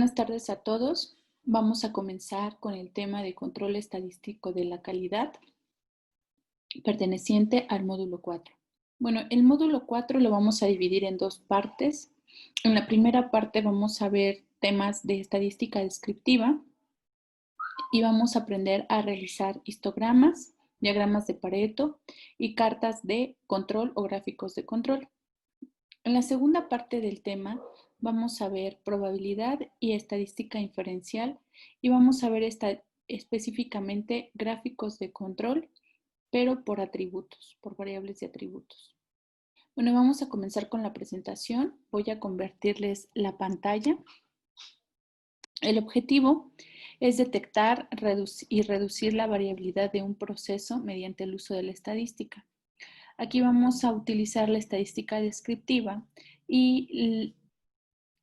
Buenas tardes a todos. Vamos a comenzar con el tema de control estadístico de la calidad perteneciente al módulo 4. Bueno, el módulo 4 lo vamos a dividir en dos partes. En la primera parte vamos a ver temas de estadística descriptiva y vamos a aprender a realizar histogramas, diagramas de Pareto y cartas de control o gráficos de control. En la segunda parte del tema vamos a ver probabilidad y estadística inferencial y vamos a ver específicamente gráficos de control, pero por atributos, por variables de atributos. Bueno, vamos a comenzar con la presentación. Voy a convertirles la pantalla. El objetivo es detectar y reducir la variabilidad de un proceso mediante el uso de la estadística. Aquí vamos a utilizar la estadística descriptiva y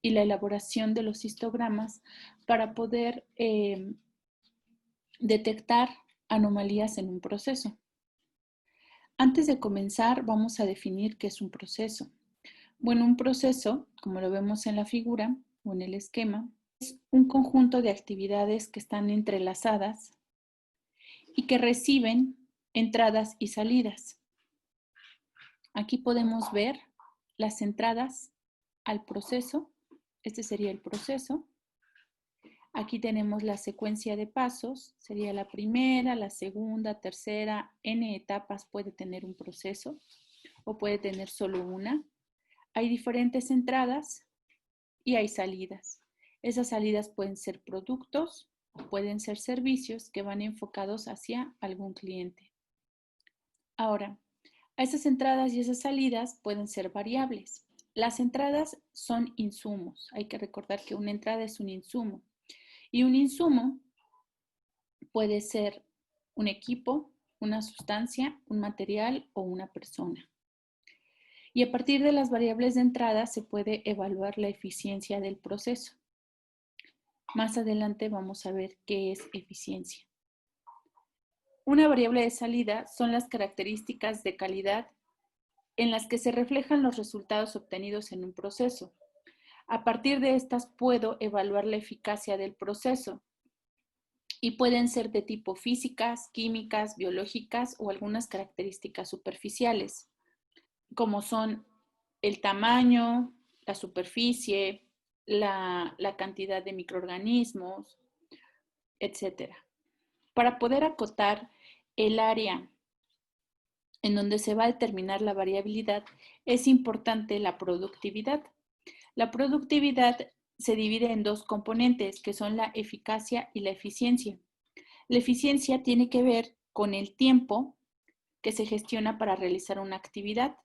la elaboración de los histogramas para poder detectar anomalías en un proceso. Antes de comenzar, vamos a definir qué es un proceso. Bueno, un proceso, como lo vemos en la figura o en el esquema, es un conjunto de actividades que están entrelazadas y que reciben entradas y salidas. Aquí podemos ver las entradas al proceso. Este sería el proceso. Aquí tenemos la secuencia de pasos. Sería la primera, la segunda, tercera. N etapas puede tener un proceso o puede tener solo una. Hay diferentes entradas y hay salidas. Esas salidas pueden ser productos, pueden ser servicios que van enfocados hacia algún cliente. Ahora, a esas entradas y esas salidas pueden ser variables. Las entradas son insumos. Hay que recordar que una entrada es un insumo. Y un insumo puede ser un equipo, una sustancia, un material o una persona. Y a partir de las variables de entrada se puede evaluar la eficiencia del proceso. Más adelante vamos a ver qué es eficiencia. Una variable de salida son las características de calidad en las que se reflejan los resultados obtenidos en un proceso. A partir de estas puedo evaluar la eficacia del proceso y pueden ser de tipo físicas, químicas, biológicas o algunas características superficiales, como son el tamaño, la superficie, la cantidad de microorganismos, etc. Para poder acotar el área en donde se va a determinar la variabilidad, es importante la productividad. La productividad se divide en dos componentes, que son la eficacia y la eficiencia. La eficiencia tiene que ver con el tiempo que se gestiona para realizar una actividad.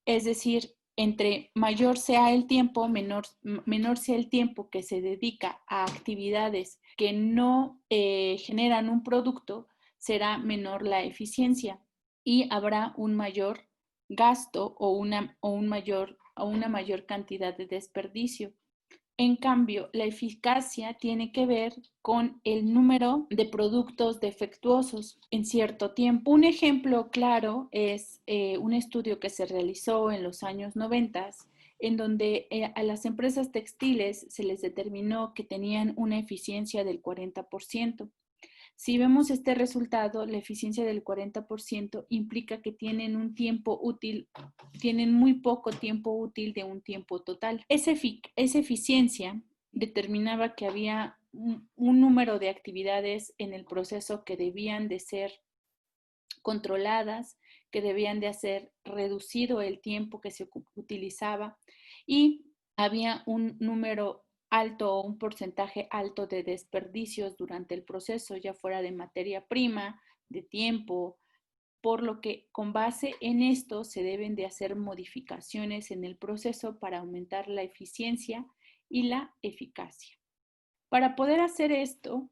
Es decir, entre mayor sea el tiempo, menor sea el tiempo que se dedica a actividades que no generan un producto, será menor la eficiencia y habrá un mayor gasto o una mayor cantidad de desperdicio. En cambio, la eficacia tiene que ver con el número de productos defectuosos en cierto tiempo. Un ejemplo claro es un estudio que se realizó en los años 90, en donde a las empresas textiles se les determinó que tenían una eficiencia del 40%. Si vemos este resultado, la eficiencia del 40% implica que tienen un tiempo útil, tienen muy poco tiempo útil de un tiempo total. Esa eficiencia determinaba que había un número de actividades en el proceso que debían de ser controladas, que debían de hacer reducido el tiempo que se utilizaba y había un número alto o un porcentaje alto de desperdicios durante el proceso, ya fuera de materia prima, de tiempo, por lo que con base en esto se deben de hacer modificaciones en el proceso para aumentar la eficiencia y la eficacia. Para poder hacer esto,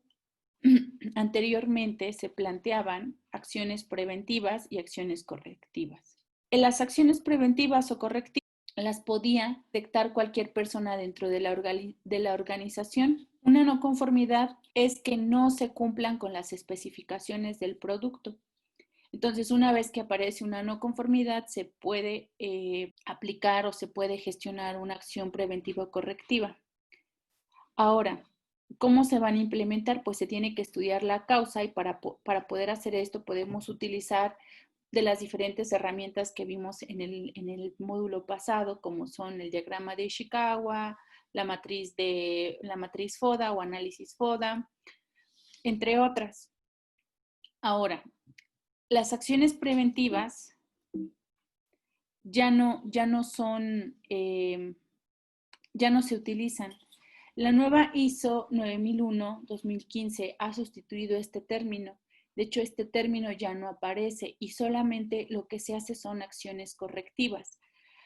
anteriormente se planteaban acciones preventivas y acciones correctivas. En las acciones preventivas o correctivas las podía detectar cualquier persona dentro de la organización. Una no conformidad es que no se cumplan con las especificaciones del producto. Entonces, una vez que aparece una no conformidad, se puede aplicar o se puede gestionar una acción preventiva o correctiva. Ahora, ¿cómo se van a implementar? Pues se tiene que estudiar la causa y para poder hacer esto podemos utilizar de las diferentes herramientas que vimos en el módulo pasado, como son el diagrama de Ishikawa, la matriz FODA o análisis FODA, entre otras. Ahora, las acciones preventivas ya no se utilizan. La nueva ISO 9001-2015 ha sustituido este término. De hecho, este término ya no aparece y solamente lo que se hace son acciones correctivas.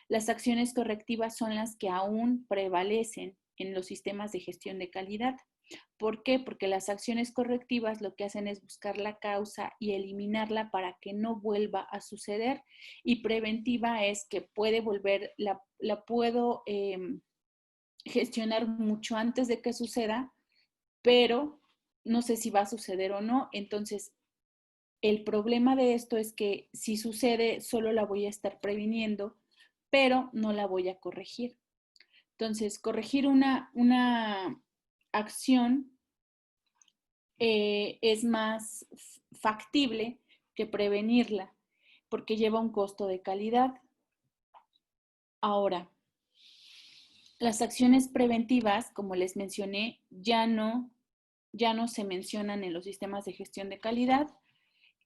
Las acciones correctivas son las que aún prevalecen en los sistemas de gestión de calidad. ¿Por qué? Porque las acciones correctivas lo que hacen es buscar la causa y eliminarla para que no vuelva a suceder. Y preventiva es que puede volver, la puedo gestionar mucho antes de que suceda, pero no sé si va a suceder o no. Entonces, el problema de esto es que si sucede, solo la voy a estar previniendo, pero no la voy a corregir. Entonces, corregir una acción es más factible que prevenirla, porque lleva un costo de calidad. Ahora, las acciones preventivas, como les mencioné, ya no se mencionan en los sistemas de gestión de calidad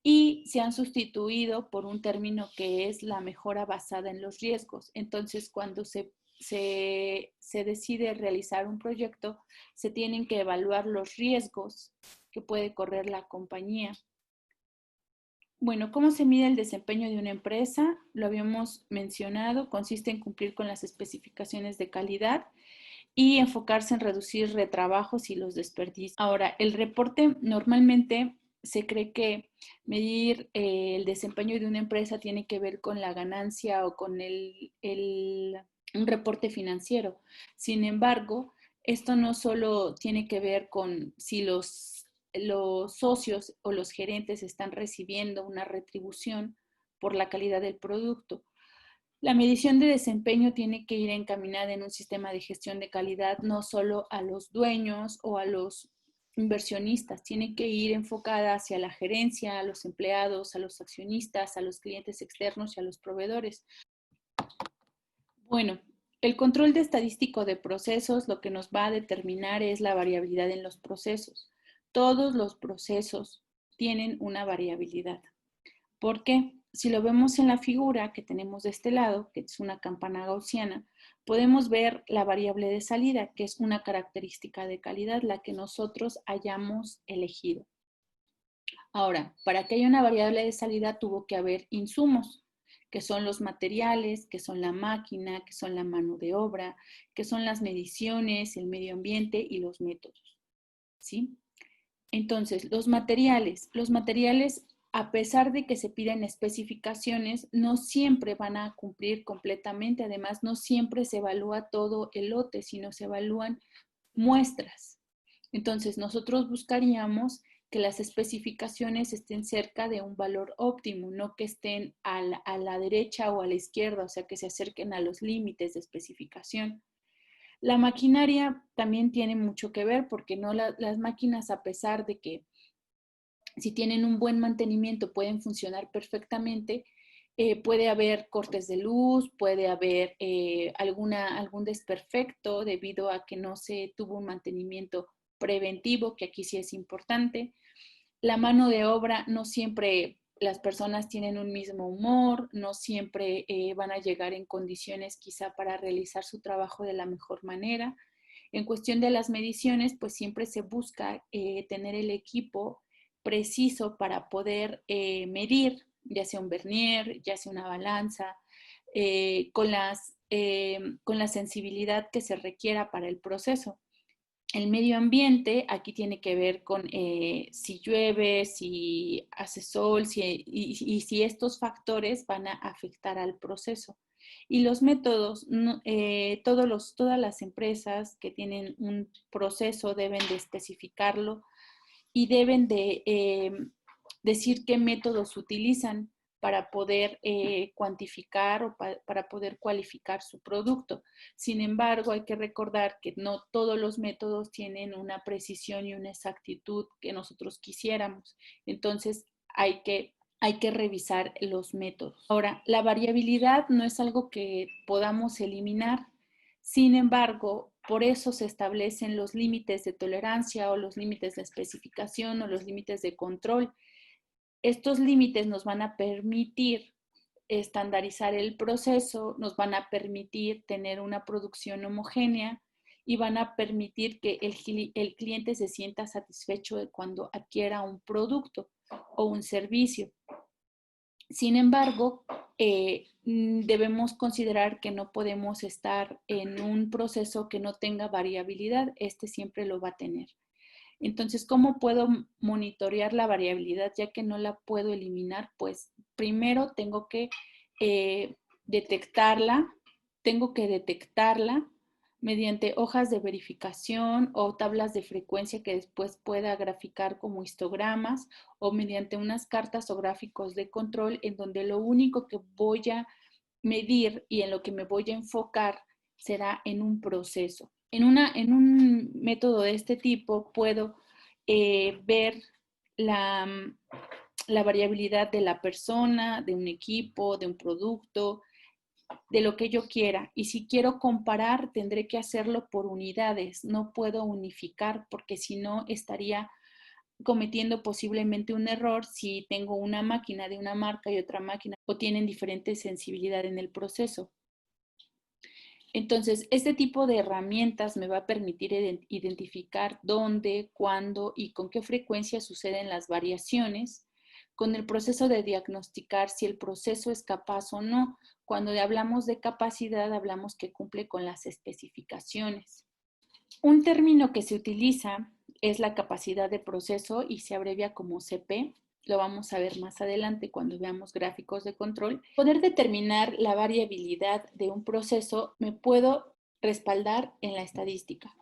y se han sustituido por un término que es la mejora basada en los riesgos. Entonces, cuando se decide realizar un proyecto, se tienen que evaluar los riesgos que puede correr la compañía. Bueno, ¿cómo se mide el desempeño de una empresa? Lo habíamos mencionado, consiste en cumplir con las especificaciones de calidad y enfocarse en reducir retrabajos y los desperdicios. Ahora, el reporte normalmente se cree que medir el desempeño de una empresa tiene que ver con la ganancia o con un reporte financiero. Sin embargo, esto no solo tiene que ver con si los socios o los gerentes están recibiendo una retribución por la calidad del producto. La medición de desempeño tiene que ir encaminada en un sistema de gestión de calidad, no solo a los dueños o a los inversionistas, tiene que ir enfocada hacia la gerencia, a los empleados, a los accionistas, a los clientes externos y a los proveedores. Bueno, el control de estadístico de procesos lo que nos va a determinar es la variabilidad en los procesos. Todos los procesos tienen una variabilidad. ¿Por qué? Si lo vemos en la figura que tenemos de este lado, que es una campana gaussiana, podemos ver la variable de salida, que es una característica de calidad, la que nosotros hayamos elegido. Ahora, para que haya una variable de salida tuvo que haber insumos, que son los materiales, que son la máquina, que son la mano de obra, que son las mediciones, el medio ambiente y los métodos. ¿Sí? Entonces, los materiales, a pesar de que se piden especificaciones, no siempre van a cumplir completamente. Además, no siempre se evalúa todo el lote, sino se evalúan muestras. Entonces, nosotros buscaríamos que las especificaciones estén cerca de un valor óptimo, no que estén a la derecha o a la izquierda, o sea, que se acerquen a los límites de especificación. La maquinaria también tiene mucho que ver porque no las máquinas, a pesar de que si tienen un buen mantenimiento pueden funcionar perfectamente, puede haber cortes de luz, puede haber algún desperfecto debido a que no se tuvo un mantenimiento preventivo, que aquí sí es importante. La mano de obra, no siempre las personas tienen un mismo humor, no siempre van a llegar en condiciones quizá para realizar su trabajo de la mejor manera. En cuestión de las mediciones, pues siempre se busca tener el equipo preciso para poder medir, ya sea un vernier, ya sea una balanza, con la sensibilidad que se requiera para el proceso. El medio ambiente aquí tiene que ver con si llueve, si hace sol, y si estos factores van a afectar al proceso. Y los métodos, todas las empresas que tienen un proceso deben de especificarlo y deben de decir qué métodos utilizan para poder cuantificar o para poder cualificar su producto. Sin embargo, hay que recordar que no todos los métodos tienen una precisión y una exactitud que nosotros quisiéramos. Entonces, hay que revisar los métodos. Ahora, la variabilidad no es algo que podamos eliminar. Sin embargo, por eso se establecen los límites de tolerancia o los límites de especificación o los límites de control. Estos límites nos van a permitir estandarizar el proceso, nos van a permitir tener una producción homogénea y van a permitir que el cliente se sienta satisfecho cuando adquiera un producto o un servicio. Sin embargo, debemos considerar que no podemos estar en un proceso que no tenga variabilidad. Este siempre lo va a tener. Entonces, ¿cómo puedo monitorear la variabilidad ya que no la puedo eliminar? Pues primero tengo que detectarla mediante hojas de verificación o tablas de frecuencia que después pueda graficar como histogramas o mediante unas cartas o gráficos de control en donde lo único que voy a medir y en lo que me voy a enfocar será en un proceso. En un método de este tipo puedo ver la variabilidad de la persona, de un equipo, de un producto, de lo que yo quiera. Y si quiero comparar, tendré que hacerlo por unidades. No puedo unificar porque si no estaría cometiendo posiblemente un error si tengo una máquina de una marca y otra máquina o tienen diferente sensibilidad en el proceso. Entonces, este tipo de herramientas me va a permitir identificar dónde, cuándo y con qué frecuencia suceden las variaciones, con el proceso de diagnosticar si el proceso es capaz o no. Cuando hablamos de capacidad, hablamos que cumple con las especificaciones. Un término que se utiliza es la capacidad de proceso y se abrevia como CP. Lo vamos a ver más adelante cuando veamos gráficos de control. Poder determinar la variabilidad de un proceso me puedo respaldar en la estadística.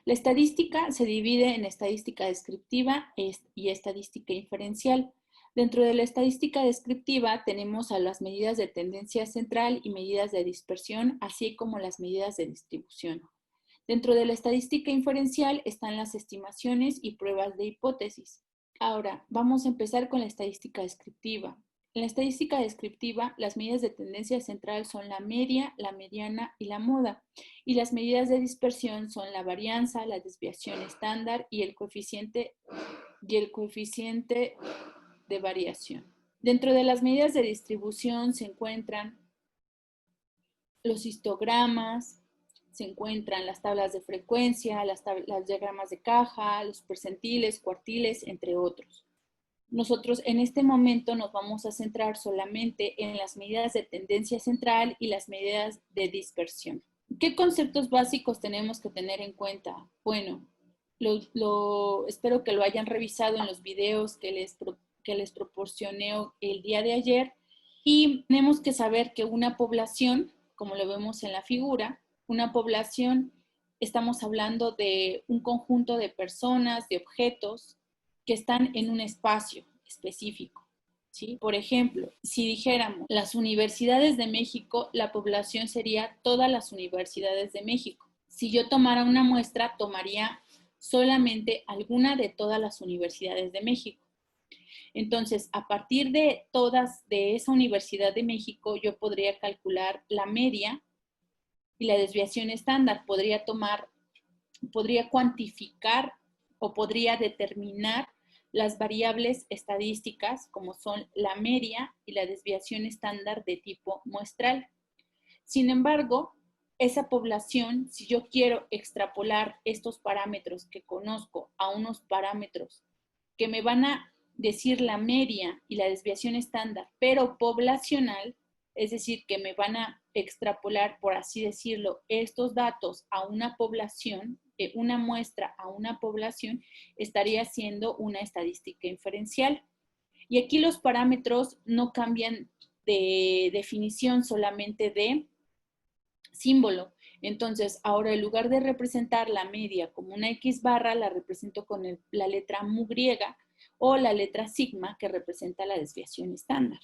La estadística se divide en estadística descriptiva y estadística inferencial. Dentro de la estadística descriptiva tenemos a las medidas de tendencia central y medidas de dispersión, así como las medidas de distribución. Dentro de la estadística inferencial están las estimaciones y pruebas de hipótesis. Ahora, vamos a empezar con la estadística descriptiva. En la estadística descriptiva, las medidas de tendencia central son la media, la mediana y la moda. Y las medidas de dispersión son la varianza, la desviación estándar y el coeficiente de variación. Dentro de las medidas de distribución se encuentran los histogramas, se encuentran las tablas de frecuencia, las diagramas de caja, los percentiles, cuartiles, entre otros. Nosotros en este momento nos vamos a centrar solamente en las medidas de tendencia central y las medidas de dispersión. ¿Qué conceptos básicos tenemos que tener en cuenta? Bueno, espero que lo hayan revisado en los videos que les proporcioné el día de ayer. Y tenemos que saber que una población, como lo vemos en la figura, una población, estamos hablando de un conjunto de personas, de objetos que están en un espacio específico, ¿sí? Por ejemplo, si dijéramos las universidades de México, la población sería todas las universidades de México. Si yo tomara una muestra, tomaría solamente alguna de todas las universidades de México. Entonces, a partir de esa Universidad de México, yo podría calcular la media y la desviación estándar. Podría cuantificar o podría determinar las variables estadísticas como son la media y la desviación estándar de tipo muestral. Sin embargo, esa población, si yo quiero extrapolar estos parámetros que conozco a unos parámetros que me van a decir la media y la desviación estándar, pero poblacional, es decir, que me van a extrapolar, por así decirlo, estos datos a una población, una muestra a una población, estaría haciendo una estadística inferencial. Y aquí los parámetros no cambian de definición, solamente de símbolo. Entonces, ahora en lugar de representar la media como una X barra, la represento con la letra mu griega o la letra sigma que representa la desviación estándar.